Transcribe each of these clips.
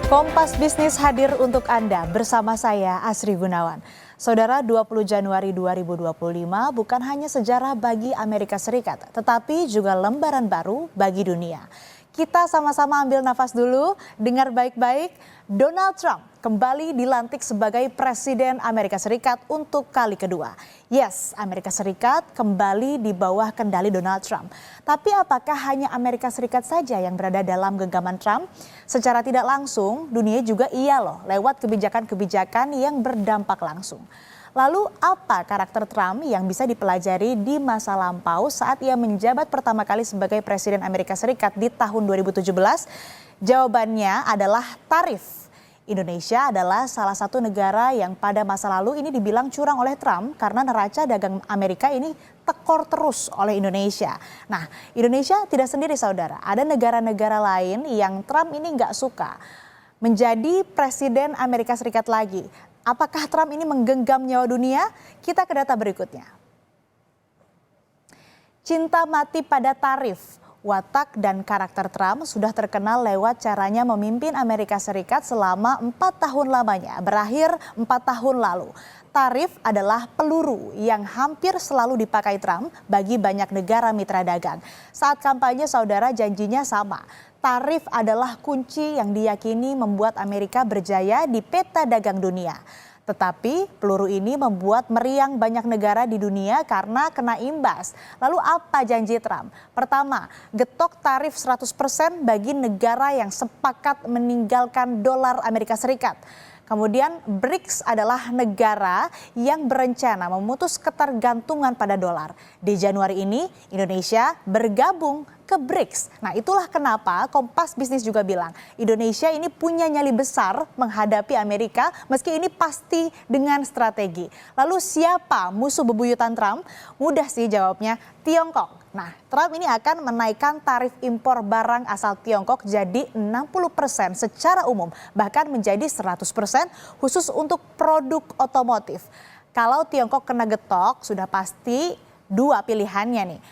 Kompas Bisnis hadir untuk Anda bersama saya Asri Gunawan. Saudara, 20 Januari 2025 bukan hanya sejarah bagi Amerika Serikat, tetapi juga lembaran baru bagi dunia. Kita sama-sama ambil nafas dulu, dengar baik-baik. Donald Trump kembali dilantik sebagai Presiden Amerika Serikat untuk kali kedua. Yes, Amerika Serikat kembali di bawah kendali Donald Trump. Tapi apakah hanya Amerika Serikat saja yang berada dalam genggaman Trump? Secara tidak langsung, dunia juga iya loh, lewat kebijakan-kebijakan yang berdampak langsung. Lalu apa karakter Trump yang bisa dipelajari di masa lampau saat ia menjabat pertama kali sebagai Presiden Amerika Serikat di tahun 2017? Jawabannya adalah tarif. Indonesia adalah salah satu negara yang pada masa lalu ini dibilang curang oleh Trump karena neraca dagang Amerika ini tekor terus oleh Indonesia. Nah, Indonesia tidak sendiri saudara, ada negara-negara lain yang Trump ini nggak suka menjadi Presiden Amerika Serikat lagi. Apakah Trump ini menggenggam nyawa dunia? Kita ke data berikutnya. Cinta mati pada tarif. Watak dan karakter Trump sudah terkenal lewat caranya memimpin Amerika Serikat selama 4 tahun lamanya, berakhir 4 tahun lalu. Tarif adalah peluru yang hampir selalu dipakai Trump bagi banyak negara mitra dagang. Saat kampanye saudara janjinya sama. Tarif adalah kunci yang diyakini membuat Amerika berjaya di peta dagang dunia. Tetapi peluru ini membuat meriang banyak negara di dunia karena kena imbas. Lalu apa janji Trump? Pertama, getok tarif 100% bagi negara yang sepakat meninggalkan dolar Amerika Serikat. Kemudian BRICS adalah negara yang berencana memutus ketergantungan pada dolar. Di Januari ini Indonesia bergabung ke BRICS. Nah, itulah kenapa Kompas Bisnis juga bilang Indonesia ini punya nyali besar menghadapi Amerika meski ini pasti dengan strategi. Lalu siapa musuh bebuyutan Trump? Mudah sih jawabnya, Tiongkok. Nah, Trump ini akan menaikkan tarif impor barang asal Tiongkok jadi 60% secara umum, bahkan menjadi 100% khusus untuk produk otomotif. Kalau Tiongkok kena getok, sudah pasti dua pilihannya nih.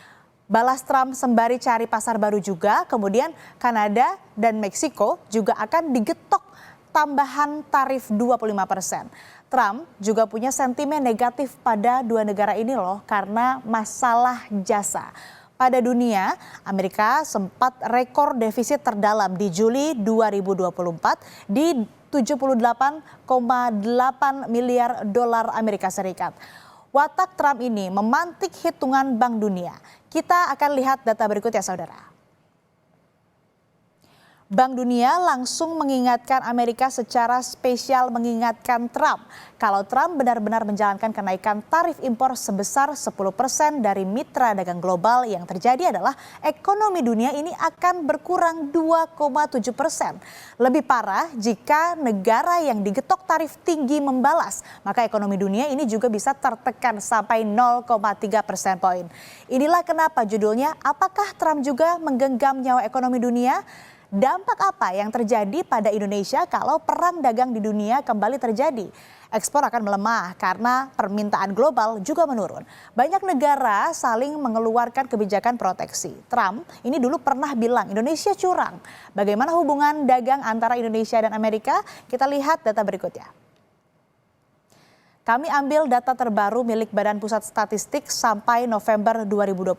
Balas Trump sembari cari pasar baru juga, kemudian Kanada dan Meksiko juga akan digetok tambahan tarif 25%. Trump juga punya sentimen negatif pada dua negara ini loh karena masalah jasa. Pada dunia, Amerika sempat rekor defisit terdalam di Juli 2024 di 78,8 miliar dolar Amerika Serikat. Watak Trump ini memantik hitungan Bank Dunia. Kita akan lihat data berikut ya saudara. Bank Dunia langsung mengingatkan Amerika secara spesial mengingatkan Trump. Kalau Trump benar-benar menjalankan kenaikan tarif impor sebesar 10% dari mitra dagang global, yang terjadi adalah ekonomi dunia ini akan berkurang 2,7%. Lebih parah jika negara yang digetok tarif tinggi membalas, maka ekonomi dunia ini juga bisa tertekan sampai 0,3 persen poin. Inilah kenapa judulnya, apakah Trump juga menggenggam nyawa ekonomi dunia? Dampak apa yang terjadi pada Indonesia kalau perang dagang di dunia kembali terjadi? Ekspor akan melemah karena permintaan global juga menurun. Banyak negara saling mengeluarkan kebijakan proteksi. Trump ini dulu pernah bilang Indonesia curang. Bagaimana hubungan dagang antara Indonesia dan Amerika? Kita lihat data berikutnya. Kami ambil data terbaru milik Badan Pusat Statistik sampai November 2025.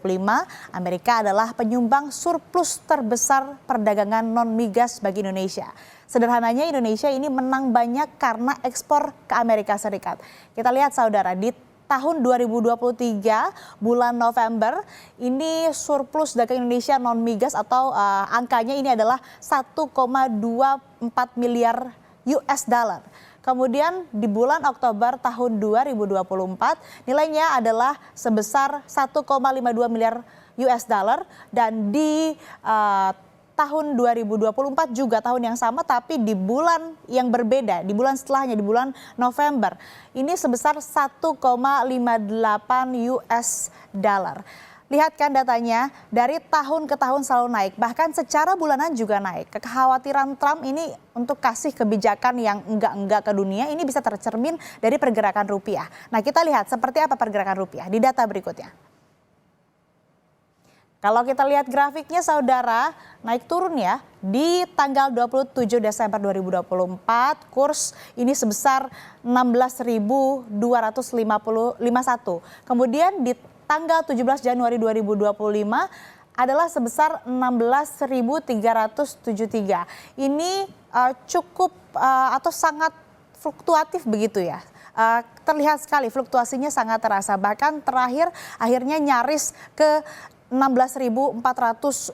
Amerika adalah penyumbang surplus terbesar perdagangan non-migas bagi Indonesia. Sederhananya Indonesia ini menang banyak karena ekspor ke Amerika Serikat. Kita lihat saudara, di tahun 2023 bulan November ini surplus dagang Indonesia non-migas atau angkanya ini adalah 1,24 miliar US dollar. Kemudian di bulan Oktober tahun 2024 nilainya adalah sebesar 1,52 miliar US dollar dan di tahun 2024 juga tahun yang sama tapi di bulan yang berbeda, di bulan setelahnya di bulan November ini sebesar 1,58 US dollar. Lihat kan datanya, dari tahun ke tahun selalu naik, bahkan secara bulanan juga naik. Kekhawatiran Trump ini untuk kasih kebijakan yang enggak-enggak ke dunia ini bisa tercermin dari pergerakan rupiah. Nah, kita lihat seperti apa pergerakan rupiah di data berikutnya. Kalau kita lihat grafiknya saudara, naik turun ya. Di tanggal 27 Desember 2024, kurs ini sebesar 16.251. Kemudian di tanggal 17 Januari 2025 adalah sebesar 16.373. Ini cukup atau sangat fluktuatif begitu ya. Terlihat sekali fluktuasinya sangat terasa. Bahkan terakhir akhirnya nyaris ke 16.400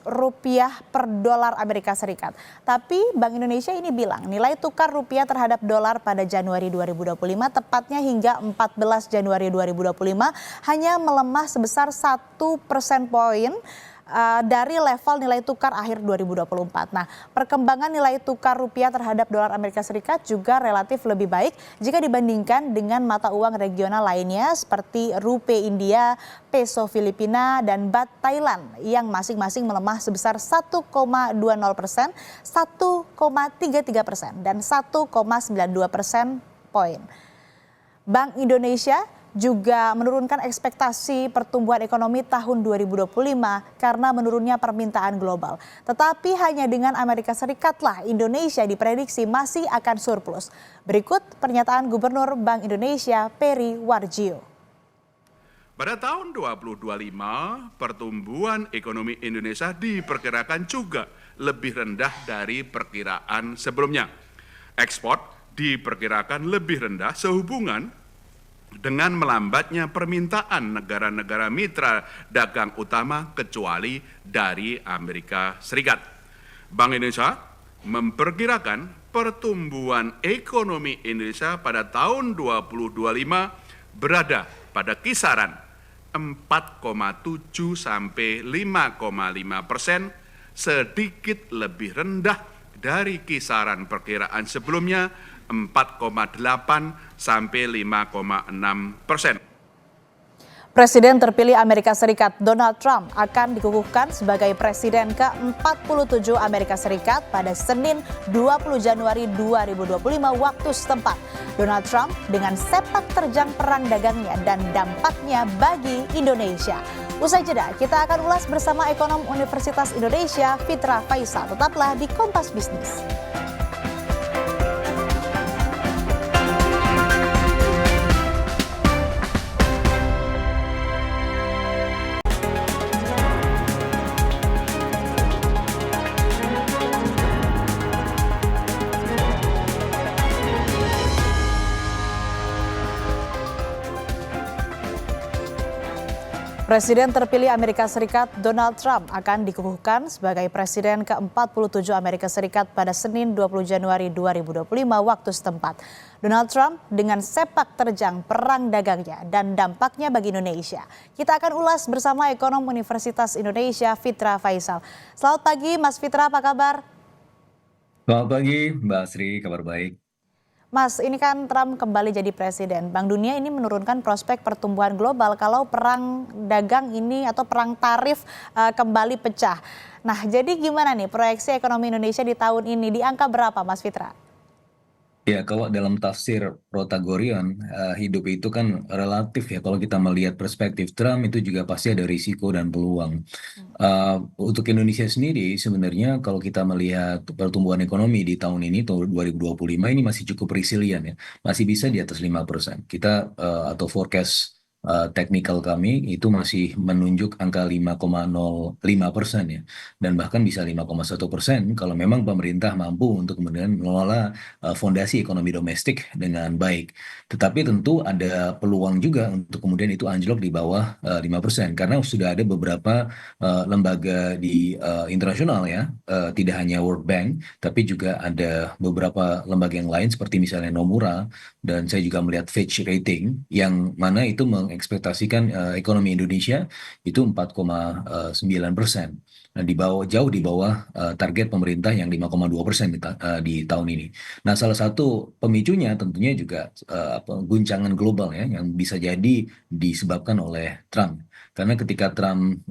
rupiah per dolar Amerika Serikat. Tapi Bank Indonesia ini bilang nilai tukar rupiah terhadap dolar pada Januari 2025 tepatnya hingga 14 Januari 2025 hanya melemah sebesar 1% dari level nilai tukar akhir 2024. Nah, perkembangan nilai tukar rupiah terhadap dolar Amerika Serikat juga relatif lebih baik jika dibandingkan dengan mata uang regional lainnya seperti rupiah India, peso Filipina, dan baht Thailand yang masing-masing melemah sebesar 1,20%, 1,33%, dan 1,92% poin. Bank Indonesia juga menurunkan ekspektasi pertumbuhan ekonomi tahun 2025 karena menurunnya permintaan global. Tetapi hanya dengan Amerika Serikatlah Indonesia diprediksi masih akan surplus. Berikut pernyataan Gubernur Bank Indonesia Peri Warjio. Pada tahun 2025, pertumbuhan ekonomi Indonesia diperkirakan juga lebih rendah dari perkiraan sebelumnya. Ekspor diperkirakan lebih rendah sehubungan dengan melambatnya permintaan negara-negara mitra dagang utama kecuali dari Amerika Serikat. Bank Indonesia memperkirakan pertumbuhan ekonomi Indonesia pada tahun 2025 berada pada kisaran 4,7 sampai 5,5%, sedikit lebih rendah dari kisaran perkiraan sebelumnya 4,8 sampai 5,6%. Presiden terpilih Amerika Serikat Donald Trump akan dikukuhkan sebagai Presiden ke-47 Amerika Serikat pada Senin 20 Januari 2025 waktu setempat. Donald Trump dengan sepak terjang perang dagangnya dan dampaknya bagi Indonesia. Usai jeda, kita akan ulas bersama ekonom Universitas Indonesia Fitra Faisal. Tetaplah di Kompas Bisnis. Presiden terpilih Amerika Serikat Donald Trump akan dikukuhkan sebagai Presiden ke-47 Amerika Serikat pada Senin 20 Januari 2025 waktu setempat. Donald Trump dengan sepak terjang perang dagangnya dan dampaknya bagi Indonesia. Kita akan ulas bersama ekonom Universitas Indonesia Fitra Faisal. Selamat pagi Mas Fitra, apa kabar? Selamat pagi Mbak Asri, kabar baik. Mas, ini kan Trump kembali jadi presiden. Bank Dunia ini menurunkan prospek pertumbuhan global kalau perang dagang ini atau perang tarif kembali pecah. Nah, jadi gimana nih proyeksi ekonomi Indonesia di tahun ini? Di angka berapa, Mas Fitra? Ya, kalau dalam tafsir Protagoras, hidup itu kan relatif ya. Kalau kita melihat perspektif Trump itu juga pasti ada risiko dan peluang. Untuk Indonesia sendiri sebenarnya kalau kita melihat pertumbuhan ekonomi di tahun ini, tahun 2025 ini masih cukup resilient ya. Masih bisa di atas 5%. Kita atau forecast technical kami itu masih menunjuk angka 5,05% ya. Dan bahkan bisa 5,1% kalau memang pemerintah mampu untuk kemudian mengelola fondasi ekonomi domestik dengan baik. Tetapi tentu ada peluang juga untuk kemudian itu anjlok di bawah 5% karena sudah ada beberapa lembaga di internasional ya, tidak hanya World Bank tapi juga ada beberapa lembaga yang lain seperti misalnya Nomura dan saya juga melihat Fitch Rating yang mana itu mengekspektasikan ekonomi Indonesia itu 4,9%. Nah, jauh di bawah target pemerintah yang 5,2% di tahun ini. Nah, salah satu pemicunya tentunya juga guncangan global ya yang bisa jadi disebabkan oleh Trump. Karena ketika Trump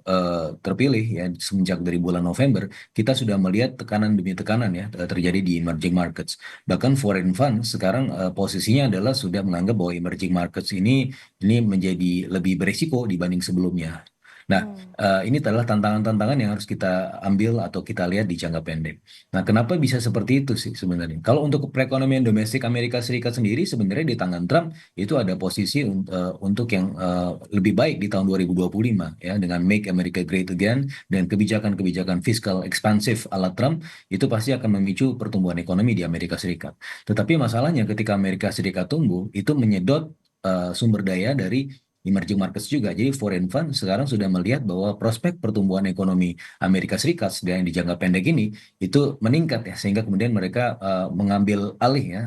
terpilih ya semenjak dari bulan November, kita sudah melihat tekanan demi tekanan ya terjadi di emerging markets. Bahkan foreign fund sekarang posisinya adalah sudah menganggap bahwa emerging markets ini menjadi lebih beresiko dibanding sebelumnya. Nah, ini adalah tantangan-tantangan yang harus kita ambil atau kita lihat di jangka pendek. Nah, kenapa bisa seperti itu sih sebenarnya? Kalau untuk perekonomian domestik Amerika Serikat sendiri, sebenarnya di tangan Trump itu ada posisi untuk yang lebih baik di tahun 2025 ya, dengan Make America Great Again dan kebijakan-kebijakan fiskal ekspansif ala Trump itu pasti akan memicu pertumbuhan ekonomi di Amerika Serikat. Tetapi masalahnya ketika Amerika Serikat tumbuh, itu menyedot sumber daya dari emerging markets juga. Jadi foreign fund sekarang sudah melihat bahwa prospek pertumbuhan ekonomi Amerika Serikat sedang di jangka pendek ini itu meningkat ya, sehingga kemudian mereka mengambil alih ya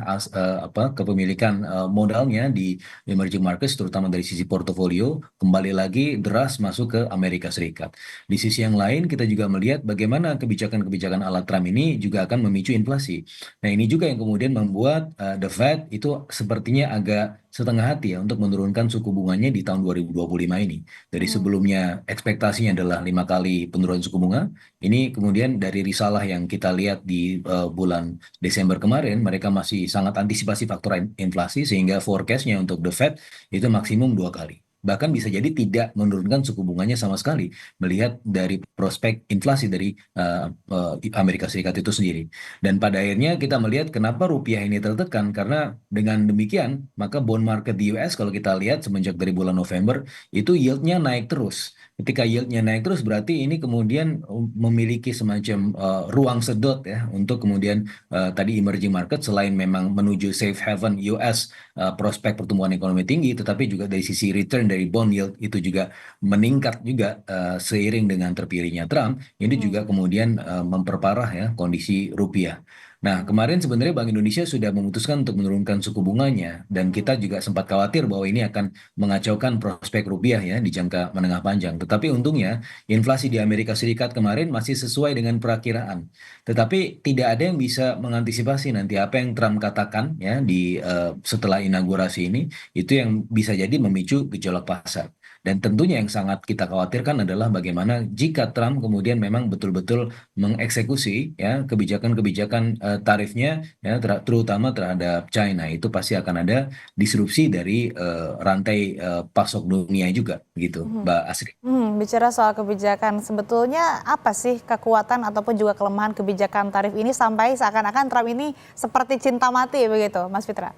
kepemilikan modalnya di emerging markets, terutama dari sisi portofolio, kembali lagi deras masuk ke Amerika Serikat. Di sisi yang lain kita juga melihat bagaimana kebijakan-kebijakan ala Trump ini juga akan memicu inflasi. Nah, ini juga yang kemudian membuat the Fed itu sepertinya agak setengah hati ya untuk menurunkan suku bunganya di tahun 2025 ini. Dari sebelumnya ekspektasinya adalah 5 kali penurunan suku bunga, ini kemudian dari risalah yang kita lihat di bulan Desember kemarin, mereka masih sangat antisipasi faktor inflasi sehingga forecastnya untuk the Fed itu maksimum 2 kali. Bahkan bisa jadi tidak menurunkan suku bunganya sama sekali, melihat dari prospek inflasi dari Amerika Serikat itu sendiri. Dan pada akhirnya kita melihat kenapa rupiah ini tertekan, karena dengan demikian maka bond market di US kalau kita lihat semenjak dari bulan November itu yieldnya naik terus. Ketika yieldnya naik terus berarti ini kemudian memiliki semacam ruang sedot ya untuk kemudian tadi emerging market selain memang menuju safe haven US, prospek pertumbuhan ekonomi tinggi, tetapi juga dari sisi return dari bond yield itu juga meningkat juga seiring dengan terpilihnya Trump. Ini juga kemudian memperparah ya kondisi rupiah. Nah, kemarin sebenarnya Bank Indonesia sudah memutuskan untuk menurunkan suku bunganya dan kita juga sempat khawatir bahwa ini akan mengacaukan prospek rupiah ya di jangka menengah panjang. Tetapi untungnya inflasi di Amerika Serikat kemarin masih sesuai dengan perakiraan. Tetapi tidak ada yang bisa mengantisipasi nanti apa yang Trump katakan ya di setelah inaugurasi ini, itu yang bisa jadi memicu gejolak pasar. Dan tentunya yang sangat kita khawatirkan adalah bagaimana jika Trump kemudian memang betul-betul mengeksekusi ya kebijakan-kebijakan tarifnya ya terutama terhadap China, itu pasti akan ada disrupsi dari rantai pasok dunia juga gitu, Mbak Asri. Bicara soal kebijakan, sebetulnya apa sih kekuatan ataupun juga kelemahan kebijakan tarif ini sampai seakan-akan Trump ini seperti cinta mati begitu, Mas Fitra?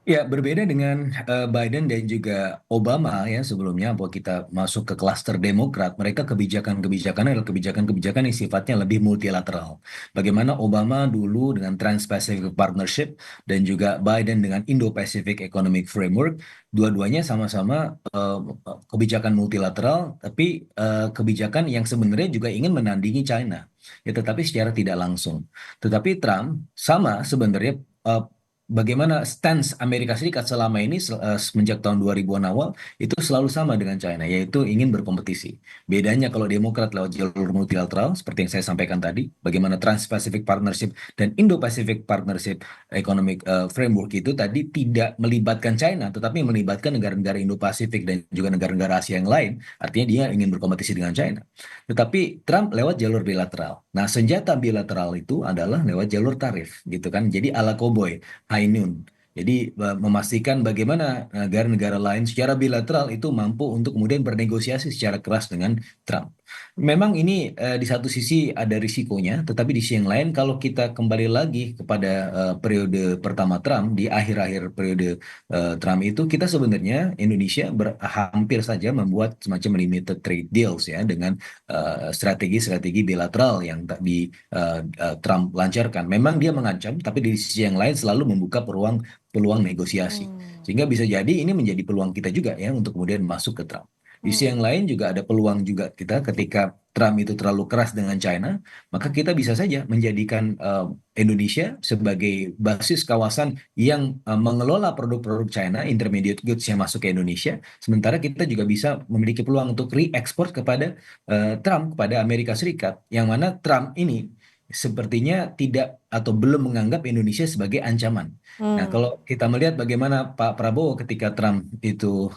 Ya, berbeda dengan Biden dan juga Obama ya sebelumnya, bahwa kita masuk ke klaster Demokrat, mereka kebijakan-kebijakannya adalah kebijakan-kebijakan yang sifatnya lebih multilateral. Bagaimana Obama dulu dengan Trans-Pacific Partnership dan juga Biden dengan Indo-Pacific Economic Framework, dua-duanya sama-sama kebijakan multilateral, tapi kebijakan yang sebenarnya juga ingin menandingi China, ya tetapi secara tidak langsung. Tetapi Trump sama sebenarnya bagaimana stance Amerika Serikat selama ini semenjak tahun 2000-an awal itu selalu sama dengan China, yaitu ingin berkompetisi. Bedanya kalau Demokrat lewat jalur multilateral seperti yang saya sampaikan tadi, bagaimana Trans-Pacific Partnership dan Indo-Pacific Partnership Economic Framework itu tadi tidak melibatkan China, tetapi melibatkan negara-negara Indo-Pasifik dan juga negara-negara Asia yang lain. Artinya dia ingin berkompetisi dengan China. Tetapi Trump lewat jalur bilateral. Nah, senjata bilateral itu adalah lewat jalur tarif, gitu kan. Jadi ala koboi. High Noon. Jadi memastikan bagaimana negara-negara lain secara bilateral itu mampu untuk kemudian bernegosiasi secara keras dengan Trump. Memang ini di satu sisi ada risikonya, tetapi di sisi yang lain kalau kita kembali lagi kepada periode pertama Trump, di akhir-akhir periode Trump itu kita sebenarnya Indonesia hampir saja membuat semacam limited trade deals ya dengan strategi-strategi bilateral yang di Trump lancarkan. Memang dia mengancam, tapi di sisi yang lain selalu membuka peluang negosiasi. Sehingga bisa jadi ini menjadi peluang kita juga ya untuk kemudian masuk ke Trump. Di sisi yang lain juga ada peluang juga kita ketika Trump itu terlalu keras dengan China, maka kita bisa saja menjadikan Indonesia sebagai basis kawasan yang mengelola produk-produk China, intermediate goods yang masuk ke Indonesia, sementara kita juga bisa memiliki peluang untuk re-export kepada Trump, kepada Amerika Serikat, yang mana Trump ini sepertinya tidak atau belum menganggap Indonesia sebagai ancaman. Nah, kalau kita melihat bagaimana Pak Prabowo ketika Trump itu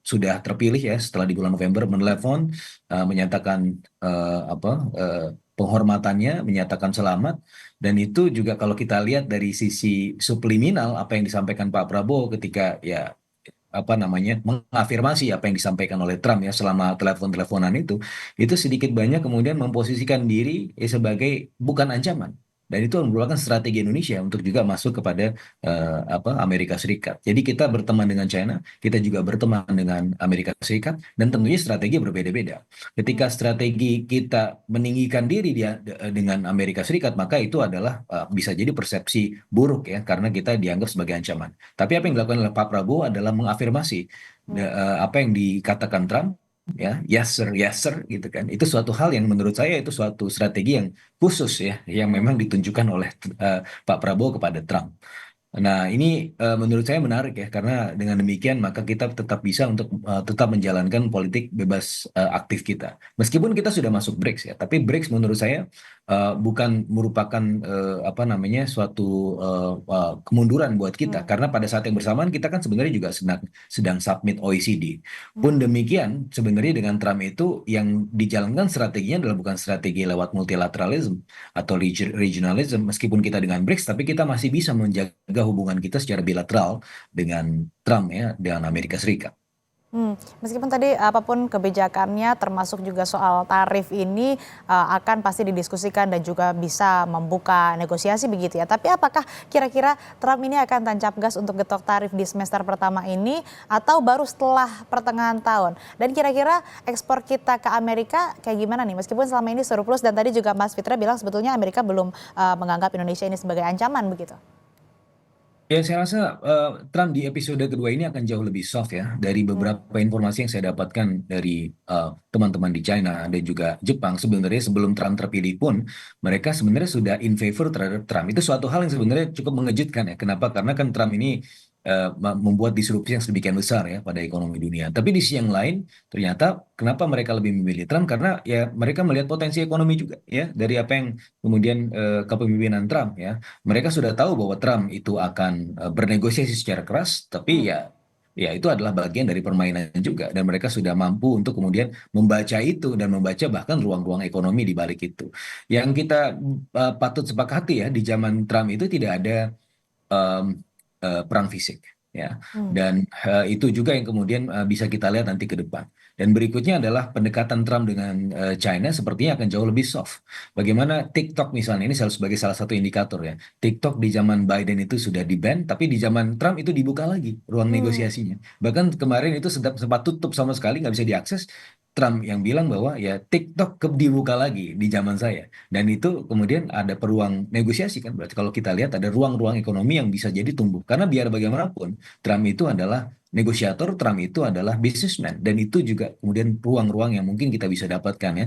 sudah terpilih ya setelah di bulan November menelepon menyatakan penghormatannya, menyatakan selamat, dan itu juga kalau kita lihat dari sisi subliminal apa yang disampaikan Pak Prabowo ketika ya apa namanya mengafirmasi apa yang disampaikan oleh Trump ya selama telepon-teleponan itu sedikit banyak kemudian memposisikan diri sebagai bukan ancaman. Dan itu merupakan strategi Indonesia untuk juga masuk kepada apa Amerika Serikat. Jadi kita berteman dengan China, kita juga berteman dengan Amerika Serikat, dan tentunya Hmm. strategi berbeda-beda. Hmm. Ketika strategi kita meninggikan diri dia dengan Amerika Serikat, maka itu adalah bisa jadi persepsi buruk ya, karena kita dianggap sebagai ancaman. Tapi apa yang Hmm. dilakukan oleh Pak Prabowo adalah mengafirmasi Hmm. apa yang dikatakan Trump, ya, yes sir, gitu kan. Itu suatu hal yang menurut saya itu suatu strategi yang khusus ya, yang Hmm. memang ditunjukkan oleh Pak Prabowo kepada Trump. Nah, ini menurut saya menarik ya, karena dengan demikian maka kita tetap bisa untuk tetap menjalankan politik bebas aktif kita. Meskipun kita sudah masuk BRICS ya, tapi BRICS menurut saya bukan merupakan apa namanya suatu kemunduran buat kita, Hmm. karena pada saat yang bersamaan kita kan sebenarnya juga sedang submit OECD. Pun Hmm. demikian, sebenarnya dengan Trump itu yang dijalankan strateginya adalah bukan strategi lewat multilateralism atau regionalism, meskipun kita dengan BRICS, tapi kita masih bisa menjaga hubungan kita secara bilateral dengan Trump ya, dengan Hmm. Amerika Serikat. Meskipun tadi apapun kebijakannya termasuk juga soal tarif ini akan pasti didiskusikan dan juga bisa membuka negosiasi begitu ya. Tapi apakah kira-kira Trump ini akan tancap gas untuk getok tarif di semester pertama ini atau baru setelah pertengahan tahun? Dan kira-kira ekspor kita ke Amerika kayak gimana nih? Meskipun selama ini surplus dan tadi juga Mas Fitra bilang sebetulnya Amerika belum menganggap Indonesia ini sebagai ancaman begitu. Ya, saya rasa Trump di episode kedua ini akan jauh lebih soft ya. Dari Hmm. beberapa informasi yang saya dapatkan dari teman-teman di China dan juga Jepang, sebenarnya sebelum Trump terpilih pun, mereka sebenarnya sudah in favor terhadap Trump. Itu suatu hal yang sebenarnya cukup mengejutkan ya. Kenapa? Karena kan Trump ini membuat disrupsi yang sedemikian besar ya pada ekonomi dunia. Tapi di sisi yang lain, ternyata kenapa mereka lebih memilih Trump? Karena ya mereka melihat potensi ekonomi juga ya dari apa yang kemudian kepemimpinan Trump ya. Mereka sudah tahu bahwa Trump itu akan bernegosiasi secara keras, tapi Hmm. ya itu adalah bagian dari permainan juga, dan mereka sudah mampu untuk kemudian membaca itu dan membaca bahkan ruang-ruang ekonomi di balik itu. Yang kita patut sepakati ya, di zaman Trump itu tidak ada em, perang fisik ya, Hmm. dan itu juga yang kemudian bisa kita lihat nanti ke depan. Dan berikutnya adalah pendekatan Trump dengan China sepertinya akan jauh lebih soft. Bagaimana TikTok misalnya, ini sebagai salah satu indikator ya. TikTok di zaman Biden itu sudah di-ban, tapi di zaman Trump itu dibuka lagi ruang Hmm. negosiasinya. Bahkan kemarin itu sempat tutup sama sekali, nggak bisa diakses. Trump yang bilang bahwa ya TikTok dibuka lagi di zaman saya. Dan itu kemudian ada peluang negosiasi kan. Berarti kalau kita lihat ada ruang-ruang ekonomi yang bisa jadi tumbuh. Karena biar bagaimanapun Trump itu adalah negosiator, Trump itu adalah businessman. Dan itu juga kemudian ruang-ruang yang mungkin kita bisa dapatkan ya.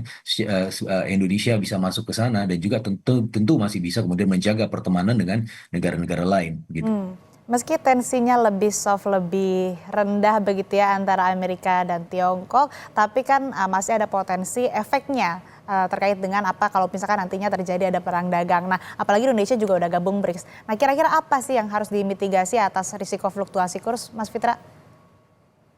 Indonesia bisa masuk ke sana dan juga tentu masih bisa kemudian menjaga pertemanan dengan negara-negara lain gitu. Hmm. Meski tensinya lebih soft, lebih rendah begitu ya antara Amerika dan Tiongkok, tapi kan masih ada potensi efeknya terkait dengan apa kalau misalkan nantinya terjadi ada perang dagang. Nah, apalagi Indonesia juga udah gabung BRICS. Nah, kira-kira apa sih yang harus dimitigasi atas risiko fluktuasi kurs, Mas Fitra?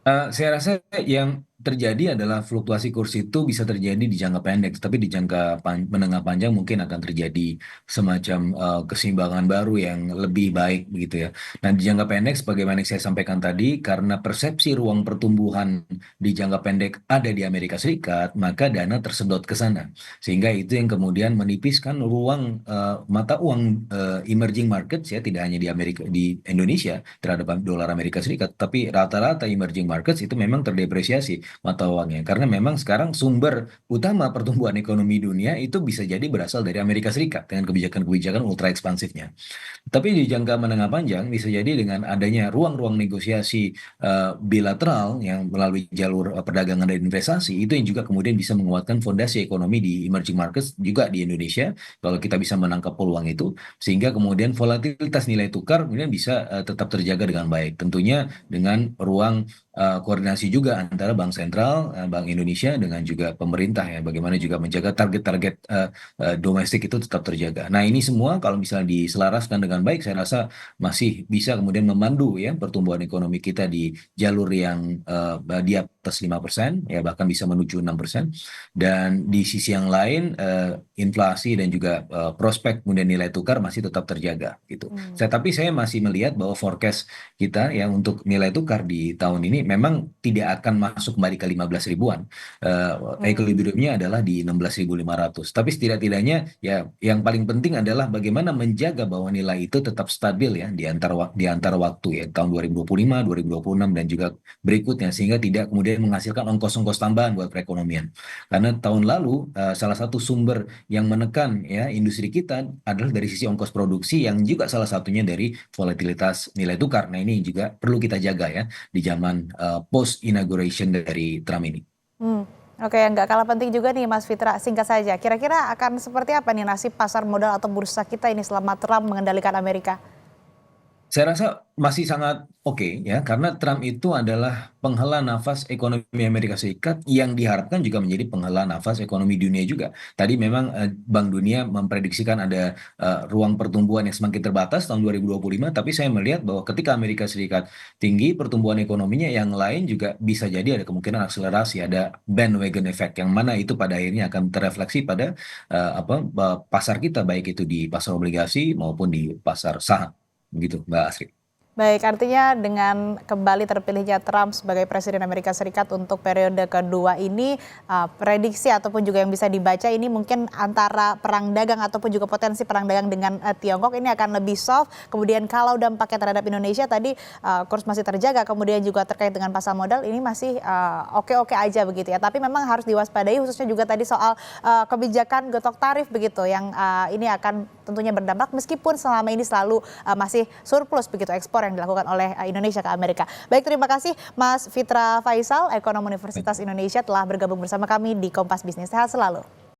Saya rasa yang terjadi adalah fluktuasi kurs itu bisa terjadi di jangka pendek, tapi di jangka menengah panjang mungkin akan terjadi semacam keseimbangan baru yang lebih baik begitu ya. Nah, di jangka pendek, sebagaimana yang saya sampaikan tadi, karena persepsi ruang pertumbuhan di jangka pendek ada di Amerika Serikat, maka dana tersedot ke sana, sehingga itu yang kemudian menipiskan ruang mata uang emerging markets ya, tidak hanya di Indonesia terhadap dolar Amerika Serikat, tapi rata-rata emerging markets itu memang terdepresiasi mata uangnya. Karena memang sekarang sumber utama pertumbuhan ekonomi dunia itu bisa jadi berasal dari Amerika Serikat dengan kebijakan-kebijakan ultra ekspansifnya. Tapi di jangka menengah panjang bisa jadi dengan adanya ruang-ruang negosiasi bilateral yang melalui jalur perdagangan dan investasi, itu yang juga kemudian bisa menguatkan fondasi ekonomi di emerging markets juga di Indonesia kalau kita bisa menangkap peluang itu, sehingga kemudian volatilitas nilai tukar kemudian bisa tetap terjaga dengan baik. Tentunya dengan ruang koordinasi juga antara Bank Sentral, Bank Indonesia dengan juga pemerintah ya, bagaimana juga menjaga target-target domestik itu tetap terjaga. Nah, ini semua kalau misalnya diselaraskan dengan baik, saya rasa masih bisa kemudian memandu ya pertumbuhan ekonomi kita di jalur yang dia atas 5%, ya bahkan bisa menuju 6%. Dan di sisi yang lain, inflasi dan juga prospek kemudian nilai tukar masih tetap terjaga gitu. Tapi saya masih melihat bahwa forecast kita ya untuk nilai tukar di tahun ini memang tidak akan masuk kembali ke 15 ribuan. Equilibriumnya adalah di 16.500. Tapi setidak-tidaknya ya yang paling penting adalah bagaimana menjaga bahwa nilai itu tetap stabil ya di antara waktu ya tahun 2025, 2026 dan juga berikutnya sehingga tidak kemudian menghasilkan ongkos-ongkos tambahan buat perekonomian. Karena tahun lalu salah satu sumber yang menekan ya industri kita adalah dari sisi ongkos produksi yang juga salah satunya dari volatilitas nilai tukar. Nah, ini juga perlu kita jaga ya di zaman post inauguration dari Trump ini. Oke, yang nggak kalah penting juga nih Mas Fitra, singkat saja. Kira-kira akan seperti apa nih nasib pasar modal atau bursa kita ini selama Trump mengendalikan Amerika? Saya rasa masih sangat oke ya, karena Trump itu adalah penghela nafas ekonomi Amerika Serikat yang diharapkan juga menjadi penghela nafas ekonomi dunia juga. Tadi memang Bank Dunia memprediksikan ada ruang pertumbuhan yang semakin terbatas tahun 2025, tapi saya melihat bahwa ketika Amerika Serikat tinggi pertumbuhan ekonominya, yang lain juga bisa jadi ada kemungkinan akselerasi, ada bandwagon effect yang mana itu pada akhirnya akan terefleksi pada pasar kita, baik itu di pasar obligasi maupun di pasar saham. Begitu, Mbak Asri. Baik, artinya dengan kembali terpilihnya Trump sebagai Presiden Amerika Serikat untuk periode kedua ini, prediksi ataupun juga yang bisa dibaca ini mungkin antara perang dagang ataupun juga potensi perang dagang dengan Tiongkok ini akan lebih soft. Kemudian kalau dampaknya terhadap Indonesia tadi kurs masih terjaga, kemudian juga terkait dengan pasar modal ini masih oke-oke aja begitu ya. Tapi memang harus diwaspadai khususnya juga tadi soal kebijakan getok tarif begitu yang ini akan tentunya berdampak meskipun selama ini selalu masih surplus begitu ekspor yang dilakukan oleh Indonesia ke Amerika. Baik, terima kasih Mas Fitra Faisal, ekonom Universitas Indonesia telah bergabung bersama kami di Kompas Bisnis. Sehat selalu.